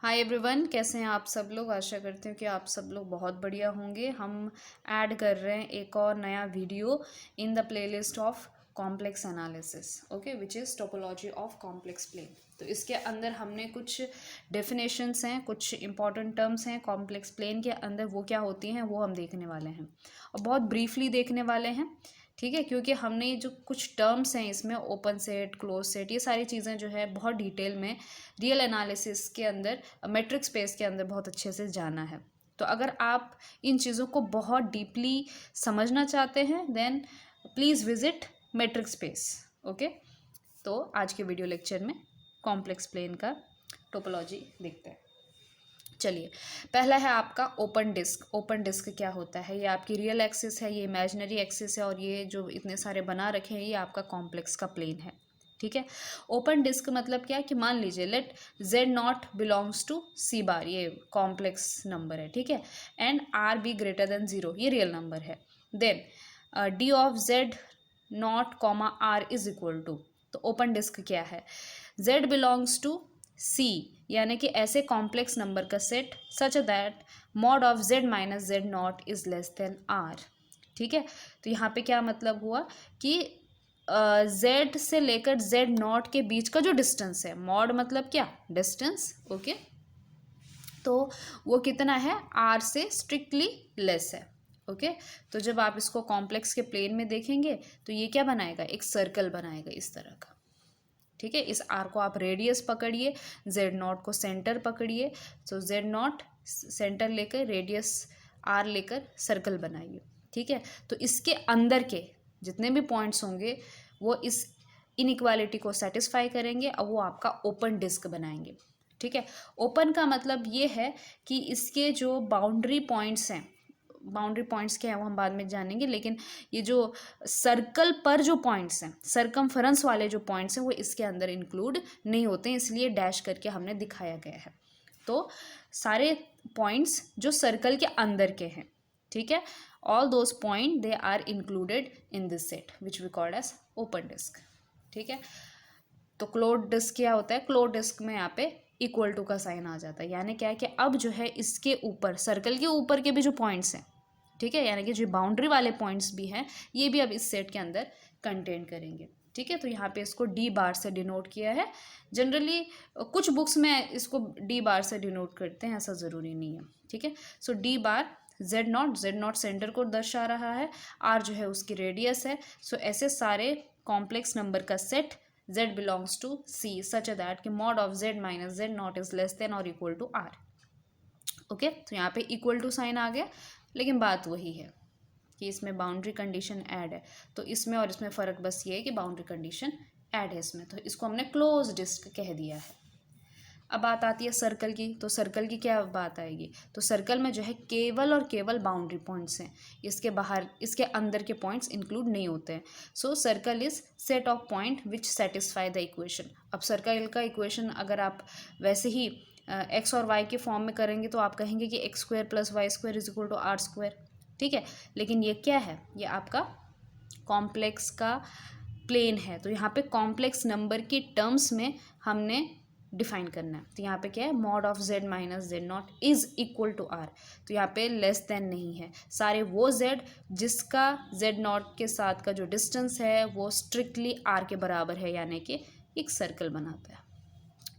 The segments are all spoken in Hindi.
हाय एवरीवन, कैसे हैं आप सब लोग। आशा करती हूँ कि आप सब लोग बहुत बढ़िया होंगे। हम ऐड कर रहे हैं एक और नया video in the playlist of complex analysis, okay, which is topology of complex plane. तो इसके अंदर हमने कुछ डेफिनेशंस हैं, कुछ इंपॉर्टेंट टर्म्स हैं कॉम्प्लेक्स प्लेन के अंदर, वो क्या होती हैं वो हम देखने वाले हैं और बहुत ब्रीफली देखने वाले हैं, ठीक है। क्योंकि हमने ये जो कुछ टर्म्स हैं इसमें ओपन सेट, क्लोज सेट, ये सारी चीज़ें जो है बहुत डिटेल में रियल एनालिसिस के अंदर, मैट्रिक्स स्पेस के अंदर बहुत अच्छे से जाना है। तो अगर आप इन चीज़ों को बहुत डीपली समझना चाहते हैं then please visit matrix space, okay. तो आज के वीडियो लेक्चर में कॉम्प्लेक्स प्लेन का टोपोलॉजी देखते हैं। चलिए, पहला है आपका ओपन डिस्क। ओपन डिस्क क्या होता है? ये आपकी रियल एक्सिस है, ये इमेजिनरी एक्सिस है, और ये जो इतने सारे बना रखे हैं ये आपका कॉम्प्लेक्स का प्लेन है, ठीक है। ओपन डिस्क मतलब क्या है कि मान लीजिए let z not belongs to C bar, ये कॉम्प्लेक्स नंबर है, ठीक है, and r be greater than zero, ये रियल नंबर है। Then D of Z not comma r is equal to, तो ओपन डिस्क क्या है? जेड बिलोंग्स टू सी, यानी कि ऐसे कॉम्प्लेक्स नंबर का set such that mod of z minus z not is less than r, ठीक है। तो यहाँ पे क्या मतलब हुआ कि जेड से लेकर जेड नॉट के बीच का जो डिस्टेंस है, मॉड मतलब क्या? Distance, okay. तो वो कितना है? आर से स्ट्रिक्टली लेस है, ओके। तो जब आप इसको कॉम्प्लेक्स के प्लेन में देखेंगे तो ये क्या बनाएगा? एक सर्कल बनाएगा इस तरह का, ठीक है। इस आर को आप रेडियस पकड़िए, जेड नॉट को सेंटर पकड़िए, तो जेड नॉट सेंटर लेकर रेडियस आर लेकर सर्कल बनाइए, ठीक है। तो इसके अंदर के जितने भी पॉइंट्स होंगे वो इस इनइक्वालिटी को सेटिस्फाई करेंगे और वो आपका ओपन डिस्क बनाएंगे, ठीक है। ओपन का मतलब ये है कि इसके जो बाउंड्री पॉइंट्स हैं, बाउंड्री पॉइंट्स क्या है वो हम बाद में जानेंगे, लेकिन ये जो सर्कल पर जो पॉइंट्स हैं, सरकमफेरेंस वाले जो पॉइंट्स हैं वो इसके अंदर इंक्लूड नहीं होते हैं, इसलिए डैश करके हमने दिखाया गया है। तो सारे पॉइंट्स जो सर्कल के अंदर के हैं, ठीक है, all those point they are included in this set which we called as open disc, ठीक है। तो क्लोज डिस्क क्या होता है? क्लोज डिस्क में यहाँ पे इक्वल टू का साइन आ जाता है, यानी क्या है कि अब जो है इसके ऊपर, सर्कल के ऊपर के भी जो पॉइंट्स हैं, ठीक है, यानी कि जो बाउंड्री वाले पॉइंट्स भी हैं ये भी अब इस सेट के अंदर कंटेन करेंगे, ठीक है। तो यहाँ पे इसको डी बार से डिनोट किया है। जनरली कुछ बुक्स में इसको डी बार से डिनोट करते हैं, ऐसा ज़रूरी नहीं है, ठीक है। So D bar, z not centre को दर्शा रहा है, आर जो है उसकी रेडियस है। सो ऐसे सारे कॉम्प्लेक्स नंबर का set z belongs to c such that कि mod of z minus z not is less than or equal to r, okay. तो यहाँ पे इक्वल टू साइन आ गया, लेकिन बात वही है कि इसमें बाउंड्री कंडीशन ऐड है। तो इसमें और इसमें फ़र्क बस ये है कि बाउंड्री कंडीशन ऐड है इसमें, तो इसको हमने क्लोज डिस्क कह दिया है। अब बात आती है सर्कल की। तो सर्कल की क्या बात आएगी? तो सर्कल में जो है केवल और केवल बाउंड्री पॉइंट्स हैं, इसके बाहर, इसके अंदर के पॉइंट्स इंक्लूड नहीं होते हैं। So circle is set of point which satisfy the equation. अब सर्कल का इक्वेशन अगर आप वैसे ही एक्स और वाई के फॉर्म में करेंगे तो आप कहेंगे कि x square plus y square is equal to r square, ठीक है। लेकिन ये क्या है? ये आपका कॉम्प्लेक्स का प्लेन है, तो यहाँ पे कॉम्प्लेक्स नंबर की टर्म्स में हमने डिफाइन करना है। तो यहाँ पे क्या है? Mod of z minus z not is equal to r. तो यहाँ पे लेस देन नहीं है, सारे वो जेड जिसका जेड नॉट के साथ का जो डिस्टेंस है वो स्ट्रिक्टली आर के बराबर है, यानी कि एक सर्कल बनाता है,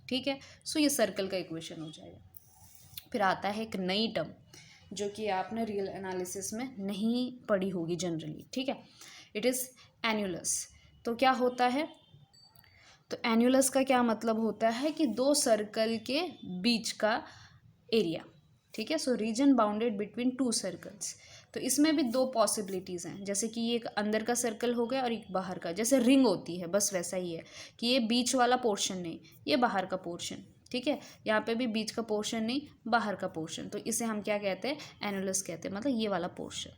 ठीक है। सो ये सर्कल का इक्वेशन हो जाएगा। फिर आता है एक नई टर्म जो कि आपने रियल एनालिसिस में नहीं पढ़ी होगी जनरली, ठीक है। It is annulus. तो क्या होता है? तो एन्युलस का क्या मतलब होता है कि दो सर्कल के बीच का एरिया, ठीक है। So region bounded between two circles. तो इसमें भी दो पॉसिबिलिटीज़ हैं, जैसे कि ये एक अंदर का सर्कल हो गया और एक बाहर का, जैसे रिंग होती है, बस वैसा ही है कि ये बीच वाला पोर्शन नहीं, ये बाहर का पोर्शन, ठीक है। यहाँ पे भी बीच का पोर्शन नहीं, बाहर का पोर्शन, तो इसे हम क्या कहते हैं? एन्युलस कहते हैं, मतलब ये वाला पोर्शन,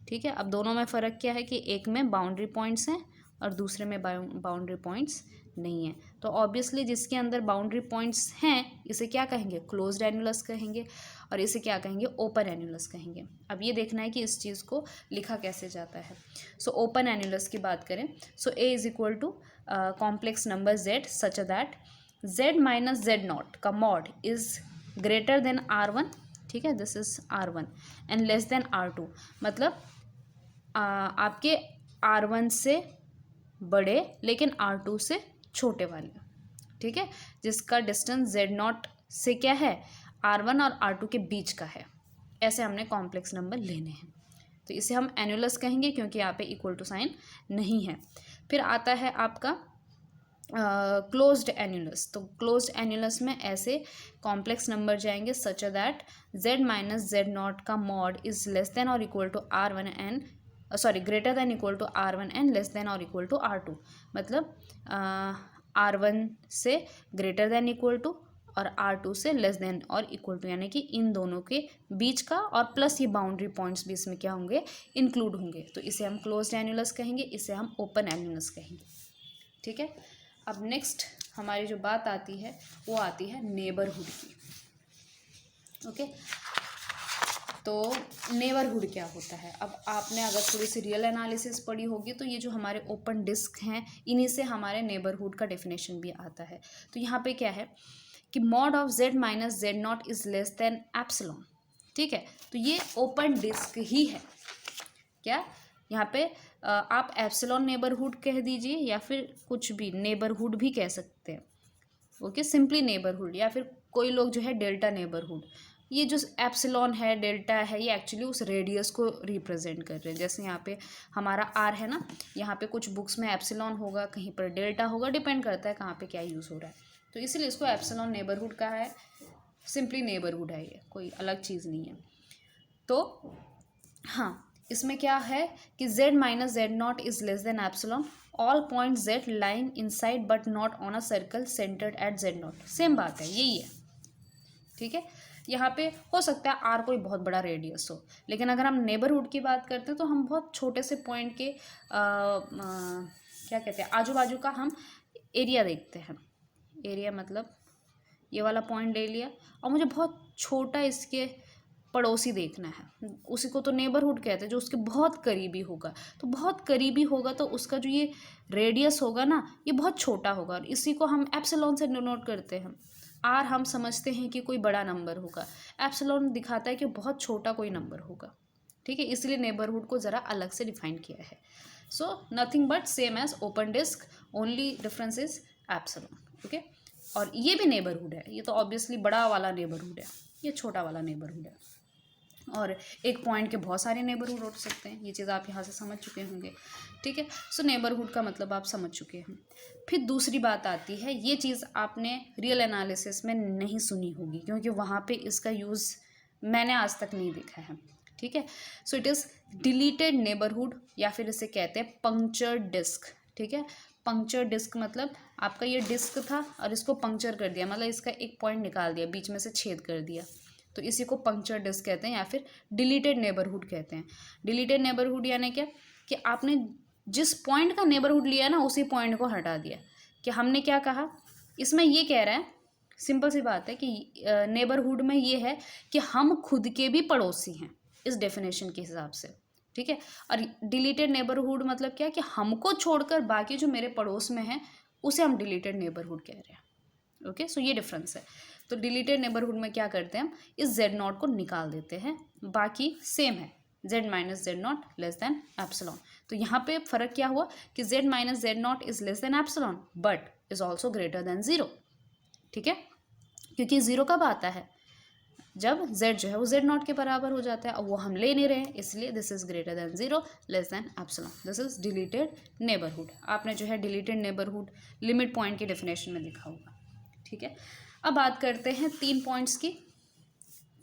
ठीक है। अब दोनों में फ़र्क क्या है कि एक में बाउंड्री पॉइंट्स हैं और दूसरे में बाउंड्री पॉइंट्स नहीं है। तो ऑब्वियसली जिसके अंदर बाउंड्री पॉइंट्स हैं इसे क्या कहेंगे? क्लोज्ड एन्युलस कहेंगे, और इसे क्या कहेंगे? ओपन एन्युलस कहेंगे। अब ये देखना है कि इस चीज़ को लिखा कैसे जाता है। सो ओपन एन्युलस की बात करें, so A is equal to complex number z such that z minus z not का mod is greater than R1, ठीक है, this is R1 and less than R2, मतलब आपके R1 से बड़े लेकिन R2 से छोटे वाले, ठीक है, जिसका डिस्टेंस z नॉट से क्या है, R1 और R2 के बीच का है। ऐसे हमने कॉम्प्लेक्स नंबर लेने हैं, तो इसे हम एनुलस कहेंगे क्योंकि यहाँ पे इक्वल टू साइन नहीं है। फिर आता है आपका क्लोज्ड एनुलस। तो क्लोज्ड एनुलस में ऐसे कॉम्प्लेक्स नंबर जाएंगे such that z minus z not का मॉड इज लेस देन और equal to R1 and greater than equal to R1 and less than और इक्वल टू R2, मतलब R1 से ग्रेटर देन इक्वल टू और R2 से लेस देन और इक्वल टू, यानी कि इन दोनों के बीच का, और प्लस ये बाउंड्री पॉइंट्स भी इसमें क्या होंगे, इंक्लूड होंगे। तो इसे हम क्लोज्ड एनुलस कहेंगे, इसे हम ओपन एनुलस कहेंगे, ठीक है। अब नेक्स्ट हमारी जो बात आती है वो आती है नेबरहुड की, ओके। तो नेबरहुड क्या होता है, अब आपने अगर थोड़ी सी रियल एनालिसिस पढ़ी होगी तो ये जो हमारे ओपन डिस्क हैं इन्हीं से हमारे नेबरहुड का डेफिनेशन भी आता है। तो यहाँ पे क्या है कि mod of z minus z naught is less than epsilon, ठीक है। तो ये ओपन डिस्क ही है, क्या यहाँ पे आप एप्सिलॉन नेबरहुड कह दीजिए या फिर कुछ भी नेबरहुड भी कह सकते हैं, ओके, सिंपली नेबरहुड, या फिर कोई लोग जो है डेल्टा नेबरहुड। ये जो एप्सिलॉन है, डेल्टा है, ये एक्चुअली उस रेडियस को रिप्रेजेंट कर रहे हैं। जैसे यहाँ पे हमारा आर है ना, यहाँ पे कुछ बुक्स में एप्सिलॉन होगा, कहीं पर डेल्टा होगा, डिपेंड करता है कहाँ पे क्या यूज़ हो रहा है। तो इसीलिए इसको एप्सिलॉन नेबरहुड का है, सिंपली नेबरहुड है, ये कोई अलग चीज़ नहीं है। तो हाँ, इसमें क्या है कि z minus z naught is less than epsilon all point z lying inside but not on a circle centred at z naught. Same बात है, यही है, ठीक है। यहाँ पे हो सकता है r कोई बहुत बड़ा रेडियस हो, लेकिन अगर हम नेबरहुड की बात करते हैं तो हम बहुत छोटे से पॉइंट के क्या कहते हैं, आजू बाजू का हम एरिया देखते हैं। एरिया मतलब ये वाला पॉइंट ले लिया और मुझे बहुत छोटा इसके पड़ोसी देखना है, उसी को तो नेबरहुड कहते हैं, जो उसके बहुत करीबी होगा। तो बहुत करीबी होगा तो उसका जो ये रेडियस होगा ना, ये बहुत छोटा होगा, और इसी को हम एप्सिलॉन से डिनोट करते हैं। आर हम समझते हैं कि कोई बड़ा नंबर होगा, एप्सिलॉन दिखाता है कि बहुत छोटा कोई नंबर होगा, ठीक है। इसलिए नेबरहुड को ज़रा अलग से डिफाइन किया है। So nothing but same as open disc, only difference is epsilon, okay. और ये भी नेबरहुड है, ये तो ऑब्वियसली बड़ा वाला नेबरहुड है, ये छोटा वाला नेबरहुड है, और एक पॉइंट के बहुत सारे नेबरहुड हो सकते हैं। ये चीज़ आप यहाँ से समझ चुके होंगे, ठीक है। सो नेबरहुड का मतलब आप समझ चुके हैं। फिर दूसरी बात आती है, ये चीज़ आपने रियल एनालिसिस में नहीं सुनी होगी क्योंकि वहाँ पे इसका यूज़ मैंने आज तक नहीं देखा है, ठीक है। So it is deleted neighbourhood, या फिर इसे कहते हैं पंक्चर डिस्क, ठीक है। पंक्चर डिस्क मतलब आपका ये डिस्क था और इसको पंक्चर कर दिया, मतलब इसका एक पॉइंट निकाल दिया, बीच में से छेद कर दिया, तो इसी को पंक्चर डिस्क कहते हैं या फिर डिलीटेड नेबरहुड कहते हैं। डिलीटेड नेबरहुड यानी क्या कि आपने जिस पॉइंट का नेबरहुड लिया ना उसी पॉइंट को हटा दिया। कि हमने क्या कहा, इसमें ये कह रहा है, सिंपल सी बात है कि नेबरहुड में ये है कि हम खुद के भी पड़ोसी हैं इस डेफिनेशन के हिसाब से, ठीक है। और डिलीटेड नेबरहुड मतलब क्या कि हमको छोड़कर बाकी जो मेरे पड़ोस में हैं उसे हम डिलीटेड नेबरहुड कह रहे हैं, ओके। सो ये डिफरेंस है। तो डिलीटेड नेबरहुड में क्या करते हैं, हम इस z नॉट को निकाल देते हैं, बाकी सेम है, z minus z not less than epsilon. तो यहाँ पे फ़र्क क्या हुआ कि z minus z naught is less than epsilon but is also greater than zero, ठीक है। क्योंकि ज़ीरो कब आता है, जब z जो है वो z नॉट के बराबर हो जाता है, और वो हम ले नहीं रहे हैं, इसलिए this is greater than zero less than epsilon, this is deleted neighbourhood. आपने जो है डिलीटेड नेबरहुड लिमिट पॉइंट की डेफिनेशन में लिखा होगा, ठीक है। अब बात करते हैं 3 पॉइंट्स की,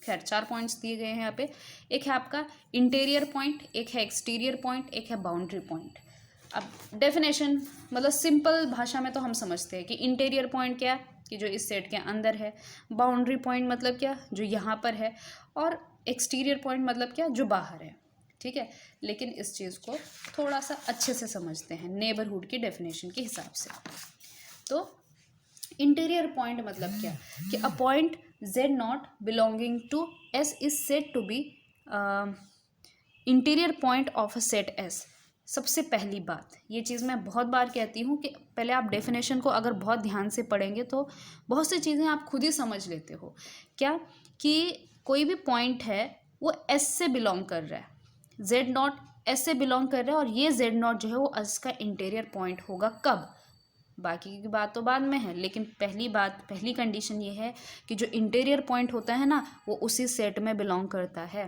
खैर 4 पॉइंट्स दिए गए हैं यहाँ पे। एक है आपका इंटीरियर पॉइंट, एक है एक्सटीरियर पॉइंट, एक है बाउंड्री पॉइंट। अब डेफिनेशन मतलब सिंपल भाषा में तो हम समझते हैं कि इंटीरियर पॉइंट क्या है कि जो इस सेट के अंदर है, बाउंड्री पॉइंट मतलब क्या जो यहाँ पर है, और एक्सटीरियर पॉइंट मतलब क्या जो बाहर है, ठीक है। लेकिन इस चीज़ को थोड़ा सा अच्छे से समझते हैं नेबरहुड की डेफिनेशन के हिसाब से। तो इंटीरियर पॉइंट मतलब क्या कि a point z naught belonging to s is said to be interior point of a set s। सबसे पहली बात, ये चीज़ मैं बहुत बार कहती हूँ कि पहले आप डेफिनेशन को अगर बहुत ध्यान से पढ़ेंगे तो बहुत सी चीज़ें आप खुद ही समझ लेते हो। क्या कि कोई भी पॉइंट है वो एस से बिलोंग कर रहा है, जेड नॉट एस से बिलोंग कर रहा है, और ये जेड नॉट जो है वो एस का इंटीरियर पॉइंट होगा कब, बाकी की बात तो बाद में है, लेकिन पहली कंडीशन ये है कि जो इंटीरियर पॉइंट होता है ना वो उसी सेट में बिलोंग करता है।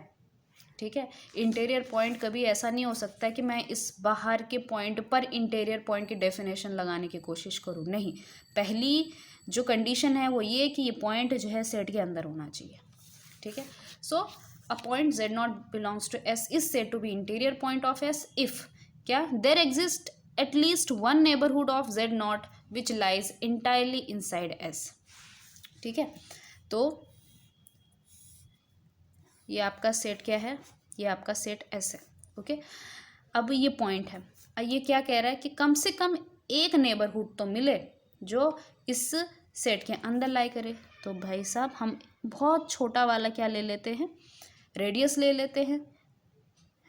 ठीक है, इंटीरियर पॉइंट कभी ऐसा नहीं हो सकता कि मैं इस बाहर के पॉइंट पर इंटीरियर पॉइंट की डेफिनेशन लगाने की कोशिश करूँ, नहीं। पहली जो कंडीशन है वो ये कि ये पॉइंट जो है सेट के अंदर होना चाहिए। ठीक है, so a point z not belongs to S is said to be interior point of S if क्या there exist at least one neighborhood of z naught which lies entirely inside s। ठीक है, तो ये आपका सेट क्या है, ये आपका सेट s है। ओके, अब ये पॉइंट है, ये क्या कह रहा है कि कम से कम एक नेबरहुड तो मिले जो इस सेट के अंदर लाई करे। तो भाई साहब हम बहुत छोटा वाला क्या ले लेते हैं, रेडियस ले लेते हैं,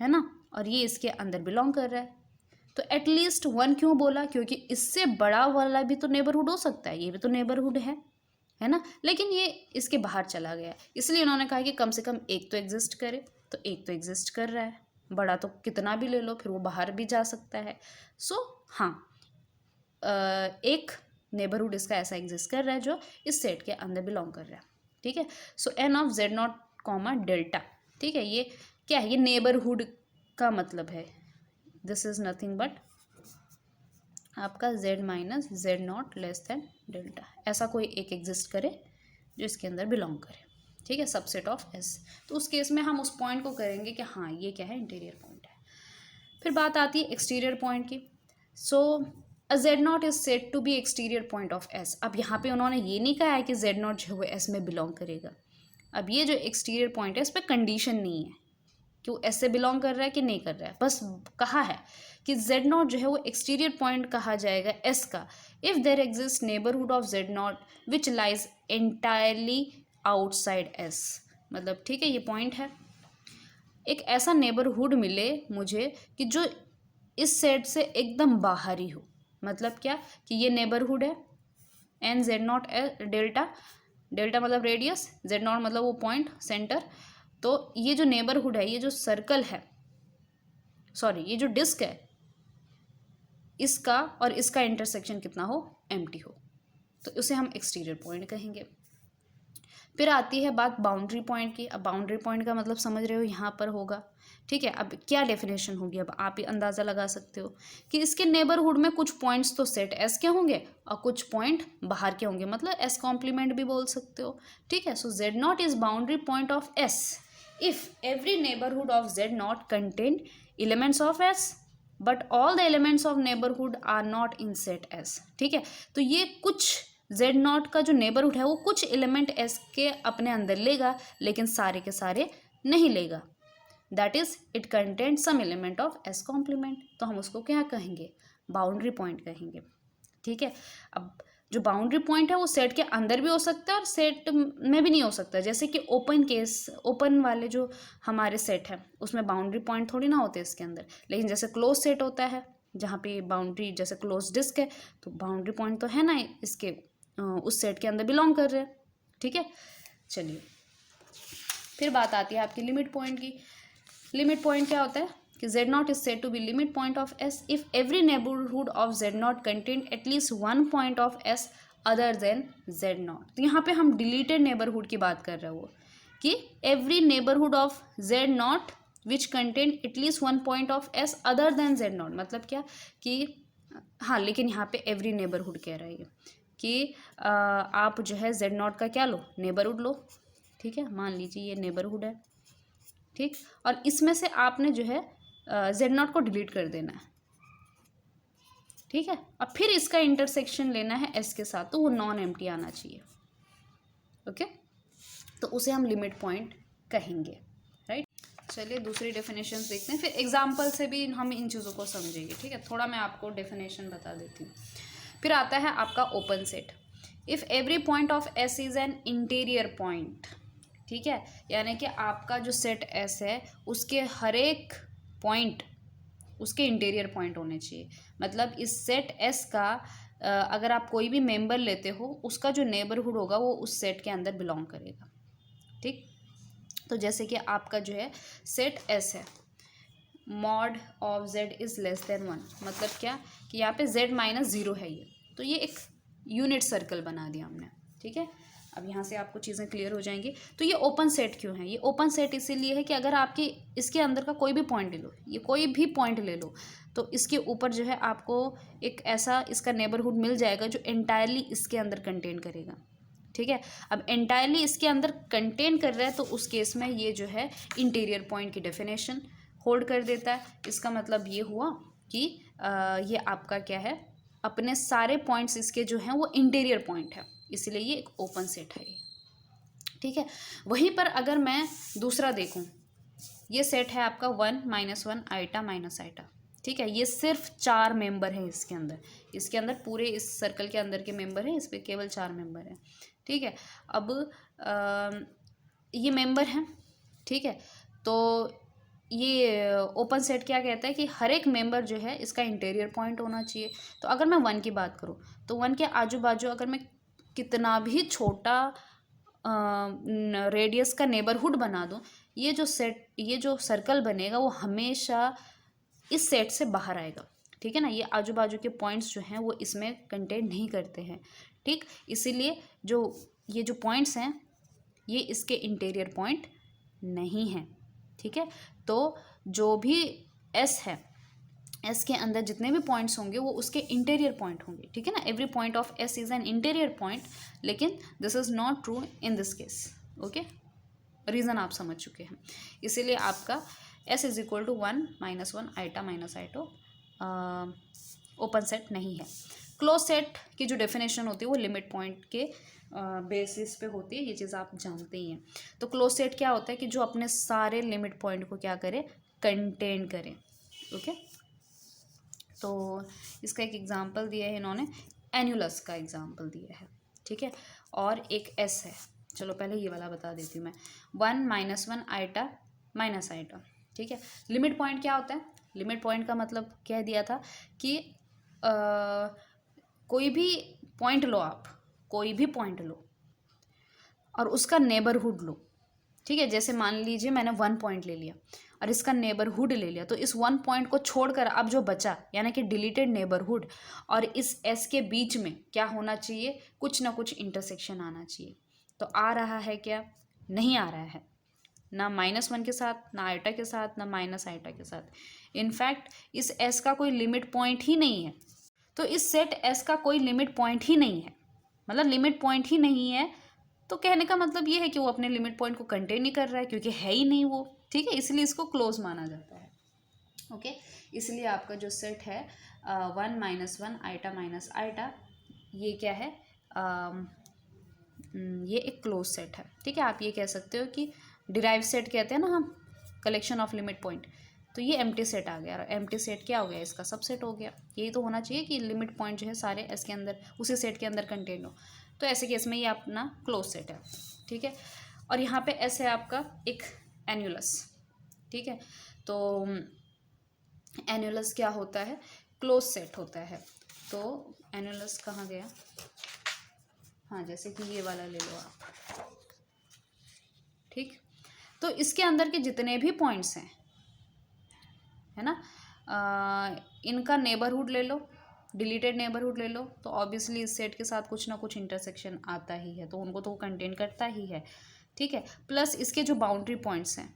है ना, और ये इसके अंदर बिलोंग कर रहा है। तो एटलीस्ट वन क्यों बोला, क्योंकि इससे बड़ा वाला भी तो नेबरहुड हो सकता है, ये भी तो नेबरहुड है ना, लेकिन ये इसके बाहर चला गया, इसलिए उन्होंने कहा कि कम से कम एक तो एग्जिस्ट करे। तो एक तो एग्जिस्ट कर रहा है, बड़ा तो कितना भी ले लो फिर वो बाहर भी जा सकता है। सो हाँ, एक नेबरहुड इसका ऐसा एग्जिस्ट कर रहा है जो इस सेट के अंदर बिलोंग कर रहा है। ठीक है, so N of Z not comma delta. ठीक है, ये क्या है, ये नेबरहुड का मतलब है, दिस इज नथिंग बट आपका z minus z not less than delta, ऐसा कोई एक एग्जिस्ट करे जो इसके अंदर बिलोंग करे। ठीक है, सबसेट ऑफ s। तो उस केस में हम उस पॉइंट को करेंगे कि हाँ ये क्या है, इंटीरियर पॉइंट है। फिर बात आती है एक्सटीरियर पॉइंट की। So a z not is said to be exterior point of s। अब यहाँ पे उन्होंने ये नहीं कहा है कि जेड नॉट जो है s में बिलोंग करेगा। अब ये जो एक्सटीरियर पॉइंट है इस पर कंडीशन नहीं है कि वो एस से बिलोंग कर रहा है कि नहीं कर रहा है, बस कहा है कि जेड नॉट जो है वो एक्सटीरियर पॉइंट कहा जाएगा एस का if there exist neighbourhood of Z naught which lies entirely outside S. मतलब ठीक है, ये पॉइंट है, एक ऐसा नेबरहुड मिले मुझे कि जो इस सेट से एकदम बाहर ही हो। मतलब क्या कि ये नेबरहुड है an Z naught delta, delta मतलब रेडियस, जेड नॉट मतलब वो पॉइंट सेंटर। तो ये जो नेबरहुड है, ये जो सर्कल है, सॉरी ये जो डिस्क है, इसका और इसका इंटरसेक्शन कितना हो, एम्प्टी हो, तो उसे हम एक्सटीरियर पॉइंट कहेंगे। फिर आती है बात बाउंड्री पॉइंट की। अब बाउंड्री पॉइंट का मतलब समझ रहे हो, यहाँ पर होगा। ठीक है, अब क्या डेफिनेशन होगी, अब आप ही अंदाज़ा लगा सकते हो कि इसके नेबरहुड में कुछ पॉइंट्स तो सेट एस के होंगे और कुछ पॉइंट बाहर के होंगे, मतलब एस कॉम्प्लीमेंट भी बोल सकते हो। ठीक है, so z not is boundary point of S if every neighborhood of z not contain elements of s but all the elements of neighborhood are not in set s। ठीक है, तो ये कुछ z नॉट का जो नेबरहुड है वो कुछ एलिमेंट s के अपने अंदर लेगा, लेकिन सारे के सारे नहीं लेगा। That is it contains some element of s complement. तो हम उसको क्या कहेंगे, बाउंड्री पॉइंट कहेंगे। ठीक है, अब जो बाउंड्री पॉइंट है वो सेट के अंदर भी हो सकता है और सेट में भी नहीं हो सकता। जैसे कि ओपन केस, ओपन वाले जो हमारे सेट हैं उसमें बाउंड्री पॉइंट थोड़ी ना होते इसके अंदर, लेकिन जैसे क्लोज सेट होता है जहाँ पे बाउंड्री, जैसे क्लोज डिस्क है तो बाउंड्री पॉइंट तो है ना इसके उस सेट के अंदर बिलोंग कर रहे हैं। ठीक है, चलिए फिर बात आती है आपकी लिमिट पॉइंट की। लिमिट पॉइंट क्या होता है कि z naught is said to be limit point of s if every neighborhood of z naught contain at least one point of s other than z not. तो यहाँ पे हम डिलीटेड नेबरहुड की बात कर रहे हो कि every neighborhood of z not which contain at least one point of s other than z not. मतलब क्या कि हाँ, लेकिन यहाँ पे एवरी नेबरहुड कह रहा है कि आप जो है z नॉट का क्या लो, नेबरहुड लो। ठीक है, मान लीजिए ये नेबरहुड है, ठीक, और इसमें से आपने जो है जेड नॉट को डिलीट कर देना है। ठीक है, और फिर इसका इंटरसेक्शन लेना है एस के साथ, तो वो नॉन एम्प्टी आना चाहिए। ओके, तो उसे हम लिमिट पॉइंट कहेंगे। राइट, चलिए दूसरी डेफिनेशन देखते हैं, फिर एग्जाम्पल से भी हम इन चीज़ों को समझेंगे। ठीक है, थोड़ा मैं आपको डेफिनेशन बता देती हूँ। फिर आता है आपका open set. If every point of S is an interior point. ठीक है, यानी कि आपका जो सेट एस है उसके हर एक पॉइंट उसके इंटीरियर पॉइंट होने चाहिए। मतलब इस सेट एस का अगर आप कोई भी मेंबर लेते हो, उसका जो नेबरहुड होगा वो उस सेट के अंदर बिलोंग करेगा। ठीक, तो जैसे कि आपका जो है सेट एस है, mod of Z is less than 1, मतलब क्या कि यहाँ पे जेड माइनस ज़ीरो है ये, तो ये एक यूनिट सर्कल बना दिया हमने। ठीक है, अब यहाँ से आपको चीज़ें क्लियर हो जाएंगी। तो ये ओपन सेट क्यों है? ये ओपन सेट इसीलिए है कि अगर आपके इसके अंदर का कोई भी पॉइंट ले लो, ये कोई भी पॉइंट ले लो, तो इसके ऊपर जो है आपको एक ऐसा इसका नेबरहुड मिल जाएगा जो एंटायरली इसके अंदर कंटेन करेगा। ठीक है, अब एंटायरली इसके अंदर कंटेन कर रहा है तो उस केस में ये जो है इंटीरियर पॉइंट की डेफिनेशन होल्ड कर देता है। इसका मतलब ये हुआ कि ये आपका क्या है, अपने सारे पॉइंट्स इसके जो हैं वो इंटीरियर पॉइंट है, इसलिए ये एक ओपन सेट है ये। ठीक है, वहीं पर अगर मैं दूसरा देखूं, ये सेट है आपका 1 - 1 आइटा माइनस आइटा। ठीक है, ये सिर्फ 4 मेंबर है इसके अंदर, इसके अंदर पूरे इस सर्कल के अंदर के मेंबर हैं, इस पर केवल 4 मेंबर हैं। ठीक है, अब ये मेंबर हैं। ठीक है, तो ये ओपन सेट क्या कहता है कि हर एक मेंबर जो है इसका इंटीरियर पॉइंट होना चाहिए। तो अगर मैं 1 की बात करूँ तो 1 के आजू बाजू अगर मैं कितना भी छोटा रेडियस का नेबरहुड बना दूँ, ये जो सर्कल बनेगा वो हमेशा इस सेट से बाहर आएगा। ठीक है ना, ये आजू बाजू के पॉइंट्स जो हैं वो इसमें कंटेन नहीं करते हैं। ठीक, इसीलिए ये जो पॉइंट्स हैं ये इसके इंटीरियर पॉइंट नहीं हैं। ठीक है, तो जो भी एस है, एस के अंदर जितने भी पॉइंट्स होंगे वो उसके इंटीरियर पॉइंट होंगे। ठीक है ना, every point of S is an interior point, लेकिन this is not true in this case. Okay, reason आप समझ चुके हैं। इसीलिए आपका S is equal to 1 - 1 iota minus iota open set नहीं है। क्लोज सेट की जो डेफिनेशन होती है वो लिमिट पॉइंट के बेसिस पे होती है, ये चीज़ आप जानते ही हैं। तो क्लोज सेट क्या होता है कि जो अपने सारे लिमिट पॉइंट को क्या करे, कंटेन करे। ओके, तो इसका एक एग्जांपल दिया है इन्होंने, एन्युलस का एग्जांपल दिया है। ठीक है, और एक एस है, चलो पहले ये वाला बता देती हूँ मैं, 1 - 1 आइटा माइनस आइटा। ठीक है, लिमिट पॉइंट क्या होता है? लिमिट पॉइंट का मतलब कह दिया था कि कोई भी पॉइंट लो, आप कोई भी पॉइंट लो और उसका नेबरहुड लो। ठीक है, जैसे मान लीजिए मैंने 1 पॉइंट ले लिया और इसका नेबरहुड ले लिया, तो इस 1 पॉइंट को छोड़कर अब जो बचा यानी कि डिलीटेड नेबरहुड और इस एस के बीच में क्या होना चाहिए, कुछ ना कुछ इंटरसेक्शन आना चाहिए। तो आ रहा है क्या? नहीं आ रहा है, ना -1 के साथ, ना आइटा के साथ, ना माइनस आइटा के साथ। इनफैक्ट इस एस का कोई लिमिट पॉइंट ही नहीं है। तो इस सेट एस का कोई लिमिट पॉइंट ही नहीं है, मतलब लिमिट पॉइंट ही नहीं है, तो कहने का मतलब ये है कि वो अपने लिमिट पॉइंट को कंटेन नहीं कर रहा है, क्योंकि है ही नहीं वो। ठीक है, इसलिए इसको क्लोज माना जाता है। ओके, इसलिए आपका जो सेट है 1 - 1 आइटा माइनस आइटा, ये क्या है, ये एक क्लोज सेट है। ठीक है, आप ये कह सकते हो कि डिराइव सेट कहते हैं ना हम, कलेक्शन ऑफ लिमिट पॉइंट, तो ये एम्प्टी सेट आ गया। और एम्प्टी सेट क्या हो गया, इसका सबसेट हो गया। यही तो होना चाहिए कि लिमिट पॉइंट जो है सारे इसके अंदर, उसी सेट के अंदर कंटेन हो। तो ऐसे केस में ये अपना क्लोज सेट है। ठीक है, और यहाँ पे ऐसे आपका एक एन्युलस। ठीक है, तो एन्युलस क्या होता है, क्लोज सेट होता है। तो एन्युलस कहाँ गया, हाँ, जैसे कि ये वाला ले लो आप। ठीक, तो इसके अंदर के जितने भी पॉइंट्स हैं, है ना, इनका नेबरहुड ले लो, डिलीटेड नेबरहुड ले लो, तो ऑब्वियसली इस सेट के साथ कुछ ना कुछ इंटरसेक्शन आता ही है, तो उनको तो कंटेन करता ही है। ठीक है, प्लस इसके जो बाउंड्री पॉइंट्स हैं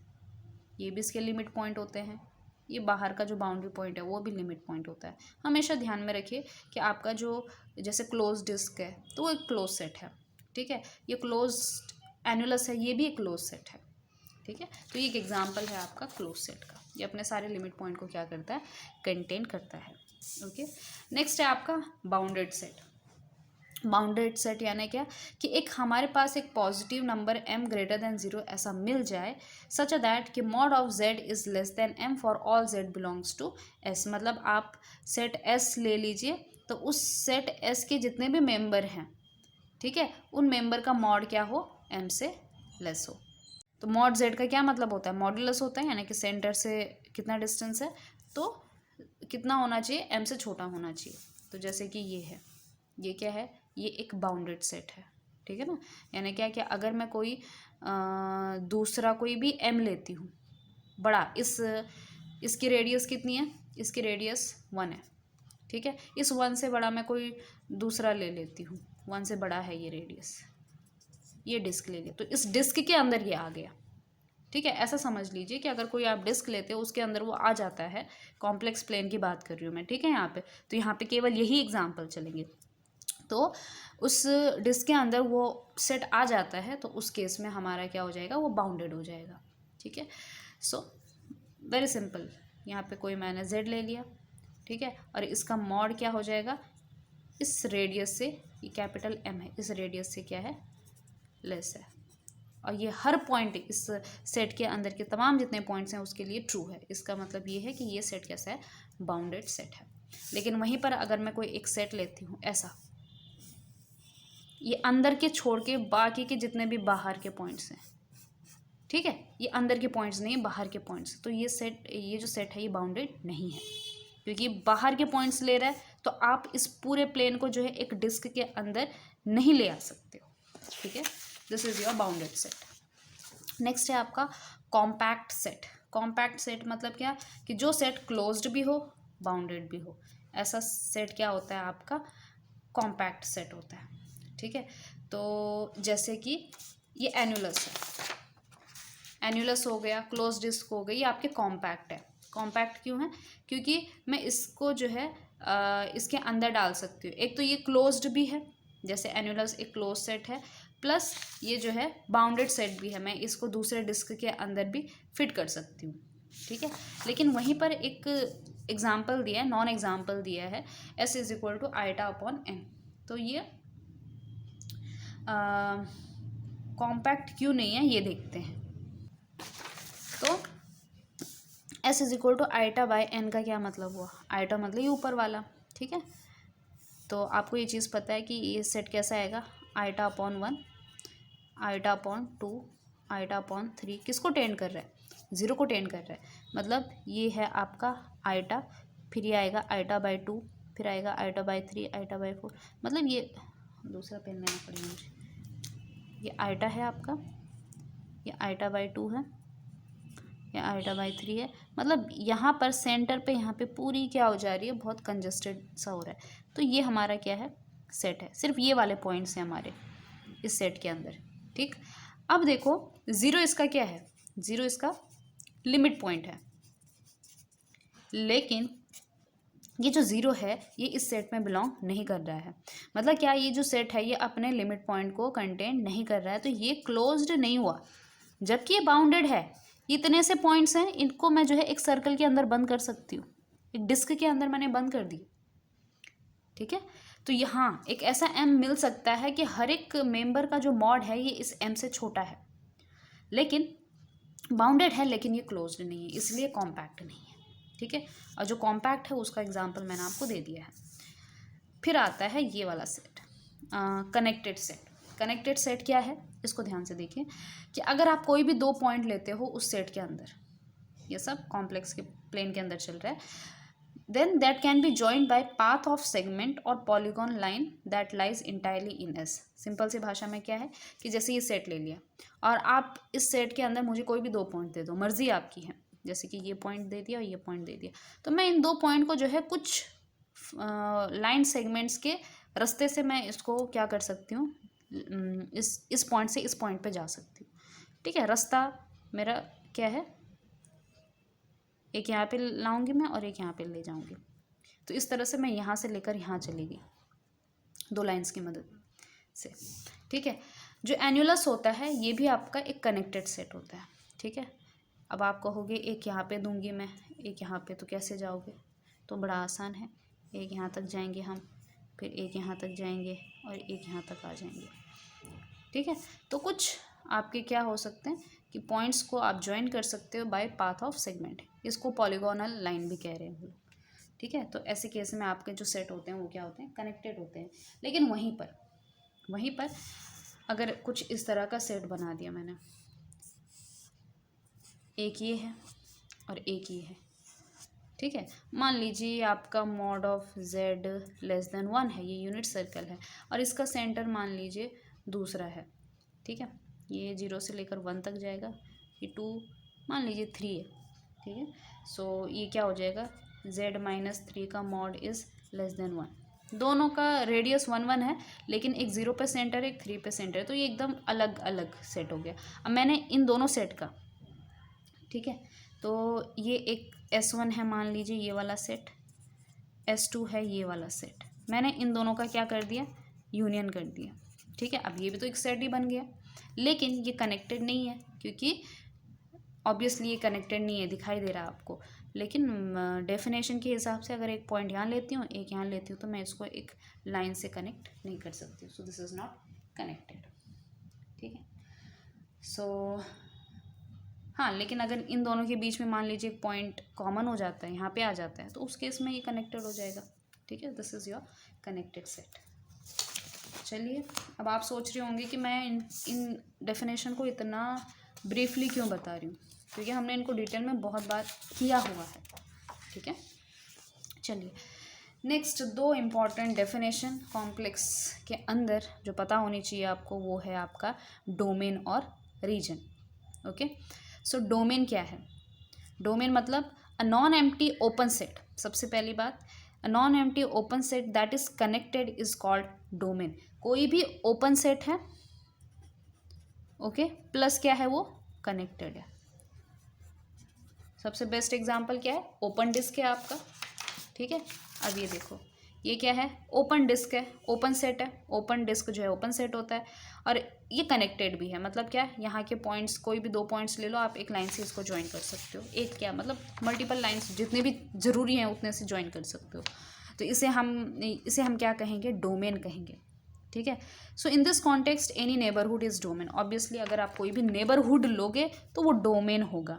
ये भी इसके लिमिट पॉइंट होते हैं। ये बाहर का जो बाउंड्री पॉइंट है वो भी लिमिट पॉइंट होता है। हमेशा ध्यान में रखिए कि आपका जो जैसे क्लोज डिस्क है तो वो एक क्लोज सेट है। ठीक है, ये क्लोज एनुलस है, ये भी एक क्लोज सेट है। ठीक है, तो ये एक एग्जांपल है आपका क्लोज सेट का। ये अपने सारे लिमिट पॉइंट को क्या करता है, कंटेन करता है। ओके, नेक्स्ट है आपका बाउंडेड सेट। बाउंडेड सेट यानी क्या कि एक हमारे पास एक positive number m greater than 0 ऐसा मिल जाए, सच दैट कि mod of z is less than m for all z belongs to s। मतलब आप सेट s ले लीजिए, तो उस सेट s के जितने भी मेंबर हैं, ठीक है, उन मेंबर का मॉड क्या हो, m से लेस हो। तो मॉड z का क्या मतलब होता है, मॉड्यूलस होता है, यानी कि सेंटर से कितना डिस्टेंस है, तो कितना होना चाहिए, m से छोटा होना चाहिए। तो जैसे कि ये है, ये क्या है, ये एक बाउंडेड सेट है, ठीक है ना। यानी क्या कि अगर मैं कोई दूसरा कोई भी m लेती हूँ बड़ा, इसकी रेडियस कितनी है, इसकी रेडियस 1 है, ठीक है। इस 1 से बड़ा मैं कोई दूसरा ले लेती हूँ, 1 से बड़ा है ये रेडियस, ये डिस्क ले लिया, तो इस डिस्क के अंदर ये आ गया, ठीक है। ऐसा समझ लीजिए कि अगर कोई आप डिस्क लेते हो उसके अंदर वो आ जाता है, कॉम्प्लेक्स प्लेन की बात कर रही हूँ मैं, ठीक है। यहाँ पे तो यहाँ पे केवल यही एग्जांपल चलेंगे। तो उस डिस्क के अंदर वो सेट आ जाता है, तो उस केस में हमारा क्या हो जाएगा, वो बाउंडेड हो जाएगा, ठीक है। सो वेरी सिंपल, यहाँ पे कोई मैंने z ले लिया, ठीक है, और इसका मॉड क्या हो जाएगा, इस रेडियस से, ये कैपिटल M है, इस रेडियस से क्या है, लेस है। और ये हर पॉइंट इस सेट के अंदर के तमाम जितने पॉइंट्स हैं उसके लिए ट्रू है। इसका मतलब ये है कि ये सेट कैसा है, बाउंडेड सेट है। लेकिन वहीं पर अगर मैं कोई एक सेट लेती हूँ ऐसा, ये अंदर के छोड़ के बाकी के जितने भी बाहर के पॉइंट्स हैं, ठीक है, ये अंदर के पॉइंट्स नहीं है, बाहर के पॉइंट्स, तो ये जो सेट है ये बाउंडेड नहीं है, क्योंकि बाहर के पॉइंट्स ले रहा है। तो आप इस पूरे प्लेन को जो है एक डिस्क के अंदर नहीं ले आ सकते हो, ठीक है। This is your bounded set. Next है आपका कॉम्पैक्ट सेट। कॉम्पैक्ट सेट मतलब क्या, कि जो सेट क्लोज्ड भी हो, बाउंडेड भी हो, ऐसा सेट क्या होता है आपका, कॉम्पैक्ट सेट होता है, ठीक है। तो जैसे कि ये एनुलस है, एनुलस हो गया, क्लोज डिस्क हो गई, ये आपके कॉम्पैक्ट है। कॉम्पैक्ट क्यों है, क्योंकि मैं इसको जो है इसके अंदर डाल सकती हूँ। एक तो ये क्लोज्ड भी है, जैसे एनुलस एक क्लोज सेट है, प्लस ये जो है बाउंडेड सेट भी है, मैं इसको दूसरे डिस्क के अंदर भी फिट कर सकती हूँ, ठीक है। लेकिन वहीं पर एक एग्जाम्पल दिया है, नॉन एग्जाम्पल दिया है, S is equal to eta upon n। तो ये कॉम्पैक्ट क्यों नहीं है ये देखते हैं। तो S is equal to eta by n का क्या मतलब हुआ, आइटा मतलब ये ऊपर वाला, ठीक है। तो आपको ये चीज़ पता है कि ये सेट कैसा आएगा, eta upon 1, eta upon 2, eta upon 3, किसको टेंड कर रहा है, 0 को टेंड कर रहा है। मतलब ये है आपका आइटा, फिर ये आएगा आइटा बाई 2, फिर आएगा आइटा बाई 3, आइटा बाई 4, मतलब ये दूसरा पेन लेना पड़ेगा मुझे। ये आइटा है आपका, ये आइटा बाई 2 है, या आइटा बाई 3 है। मतलब यहाँ पर सेंटर पे, यहाँ पे पूरी क्या हो जा रही है, बहुत कंजस्टेड सा हो रहा है। तो ये हमारा क्या है, सेट है, सिर्फ ये वाले पॉइंट्स हैं हमारे इस सेट के अंदर, ठीक। अब देखो 0 इसका क्या है, 0 इसका लिमिट पॉइंट है, लेकिन ये जो 0 है ये इस सेट में बिलोंग नहीं कर रहा है। मतलब क्या, ये जो सेट है ये अपने लिमिट पॉइंट को कंटेन नहीं कर रहा है, तो ये क्लोज्ड नहीं हुआ, जबकि ये बाउंडेड है। इतने से पॉइंट्स हैं, इनको मैं जो है एक सर्कल के अंदर बंद कर सकती हूँ, एक डिस्क के अंदर मैंने बंद कर दी, ठीक है। तो यहाँ एक ऐसा m मिल सकता है कि हर एक मेंबर का जो मॉड है ये इस m से छोटा है, लेकिन बाउंडेड है, लेकिन ये क्लोज्ड नहीं है, इसलिए कॉम्पैक्ट नहीं है, ठीक है। और जो कॉम्पैक्ट है उसका एग्जाम्पल मैंने आपको दे दिया है। फिर आता है ये वाला set, connected set. Connected set क्या है, इसको ध्यान से देखिए कि अगर आप कोई भी 2 पॉइंट लेते हो उस सेट के अंदर, ये सब कॉम्प्लेक्स के प्लेन के अंदर चल रहा है, then that can be joined by path of segment और polygon line that lies entirely in S. Simple सी भाषा में क्या है कि जैसे ये सेट ले लिया और आप इस सेट के अंदर मुझे कोई भी 2 पॉइंट दे दो, मर्जी आपकी है, जैसे कि ये पॉइंट दे दिया और ये पॉइंट दे दिया, तो मैं इन 2 पॉइंट को जो है कुछ लाइन सेगमेंट्स के रास्ते से मैं इसको क्या कर सकती हूँ, इस पॉइंट से इस पॉइंट पे जा सकती हूँ, ठीक है। रास्ता मेरा क्या है, एक यहाँ पे लाऊंगी मैं और एक यहाँ पे ले जाऊंगी, तो इस तरह से मैं यहाँ से लेकर यहाँ चलेगी 2 लाइंस की मदद से, ठीक है। जो एनुलस होता है ये भी आपका एक कनेक्टेड सेट होता है, ठीक है। अब आप कहोगे एक यहाँ पे दूंगी मैं, एक यहाँ पे, तो कैसे जाओगे, तो बड़ा आसान है, एक यहाँ तक जाएंगे हम, फिर एक यहाँ तक जाएंगे और एक यहाँ तक आ जाएंगे, ठीक है। तो कुछ आपके क्या हो सकते हैं कि पॉइंट्स को आप ज्वाइन कर सकते हो बाय पाथ ऑफ सेगमेंट, इसको पॉलीगोनल लाइन भी कह रहे हैं, ठीक है। तो ऐसे केस में आपके जो सेट होते हैं वो क्या होते हैं, कनेक्टेड होते हैं। लेकिन वहीं पर अगर कुछ इस तरह का सेट बना दिया मैंने, एक ये है और एक ये है, ठीक है। मान लीजिए आपका mod of z less than 1 है, ये यूनिट सर्कल है और इसका सेंटर मान लीजिए दूसरा है, ठीक है। ये 0 से लेकर 1 तक जाएगा, ये 2 मान लीजिए 3 है, ठीक है। सो ये क्या हो जाएगा, z माइनस 3 का मॉड इज़ लेस देन 1। दोनों का रेडियस 1 1 है, लेकिन एक 0 पे सेंटर है, एक 3 पे सेंटर है, तो ये एकदम अलग अलग सेट हो गया। अब मैंने इन दोनों सेट का, ठीक है, तो ये एक S1 है मान लीजिए ये वाला सेट, S2 है ये वाला सेट, मैंने इन दोनों का क्या कर दिया, यूनियन कर दिया, ठीक है। अब ये भी तो एक सेट ही बन गया, लेकिन ये कनेक्टेड नहीं है, क्योंकि ऑब्वियसली ये कनेक्टेड नहीं है, दिखाई दे रहा है आपको, लेकिन डेफिनेशन के हिसाब से अगर एक पॉइंट यहाँ लेती हूँ, एक यहाँ लेती हूँ, तो मैं इसको एक लाइन से कनेक्ट नहीं कर सकती, सो दिस इज़ नॉट कनेक्टेड, ठीक है। सो हाँ, लेकिन अगर इन दोनों के बीच में मान लीजिए एक पॉइंट कॉमन हो जाता है, यहाँ पे आ जाता है, तो उस केस में ये कनेक्टेड हो जाएगा, ठीक है। This is your connected set. चलिए, अब आप सोच रहे होंगे कि मैं इन डेफिनेशन को इतना ब्रीफली क्यों बता रही हूँ, क्योंकि हमने इनको डिटेल में बहुत बार किया हुआ है, ठीक है। चलिए, नेक्स्ट 2 इम्पॉर्टेंट डेफिनेशन कॉम्प्लेक्स के अंदर जो पता होनी चाहिए आपको, वो है आपका डोमेन और रीजन, ओके। सो डोमेन क्या है, डोमेन मतलब a non empty open set. सबसे पहली बात, a non empty open set that is connected is called domain. कोई भी ओपन सेट है, ओके, प्लस क्या है, वो कनेक्टेड है। सबसे बेस्ट एग्जांपल क्या है, ओपन डिस्क है आपका, ठीक है। अब ये देखो, ये क्या है, ओपन डिस्क है, ओपन सेट है, ओपन डिस्क जो है ओपन सेट होता है, और ये कनेक्टेड भी है। मतलब क्या, यहाँ के पॉइंट्स कोई भी 2 पॉइंट्स ले लो आप, एक लाइन से इसको ज्वाइन कर सकते हो। एक क्या मतलब मल्टीपल लाइन्स जितने भी ज़रूरी हैं उतने से ज्वाइन कर सकते हो, तो इसे हम क्या कहेंगे, डोमेन कहेंगे, ठीक है। So in this context any neighbourhood is domain. Obviously अगर आप कोई भी नेबरहुड लोगे तो वो डोमेन होगा,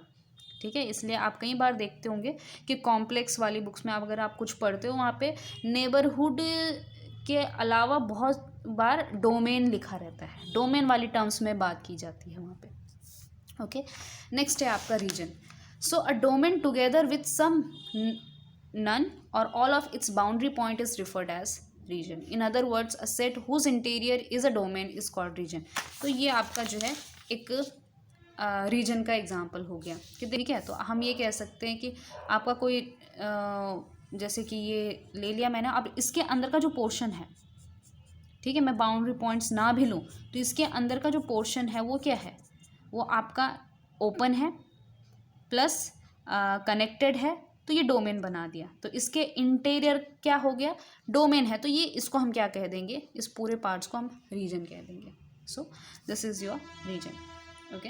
ठीक है। इसलिए आप कई बार देखते होंगे कि कॉम्प्लेक्स वाली बुक्स में अगर आप कुछ पढ़ते हो, वहाँ पे नेबरहुड के अलावा बहुत बार डोमेन लिखा रहता है, डोमेन वाली टर्म्स में बात की जाती है वहाँ पे, ओके। नेक्स्ट है आपका region. So a domain together with some none or all of its boundary point is referred as region. In other words a set whose interior is a domain is called region. तो ये आपका जो है एक रीजन का एग्जाम्पल हो गया कि ठीक है। तो हम ये कह सकते हैं कि आपका कोई जैसे कि ये ले लिया मैंने, अब इसके अंदर का जो पोर्शन है, ठीक है, मैं बाउंड्री पॉइंट्स ना भी लूँ तो इसके अंदर का जो पोर्शन है वो क्या है, वो आपका ओपन है प्लस कनेक्टेड है, तो ये डोमेन बना दिया। तो इसके इंटीरियर क्या हो गया, डोमेन है, तो ये इसको हम क्या कह देंगे, इस पूरे पार्ट्स को हम रीजन कह देंगे। So this is your region, okay.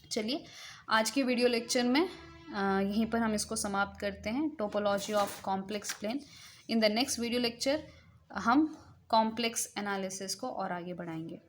चलिए, आज के वीडियो लेक्चर में यहीं पर हम इसको समाप्त करते हैं, topology of complex plane. In the next video lecture हम कॉम्प्लेक्स एनालिसिस को और आगे बढ़ाएंगे।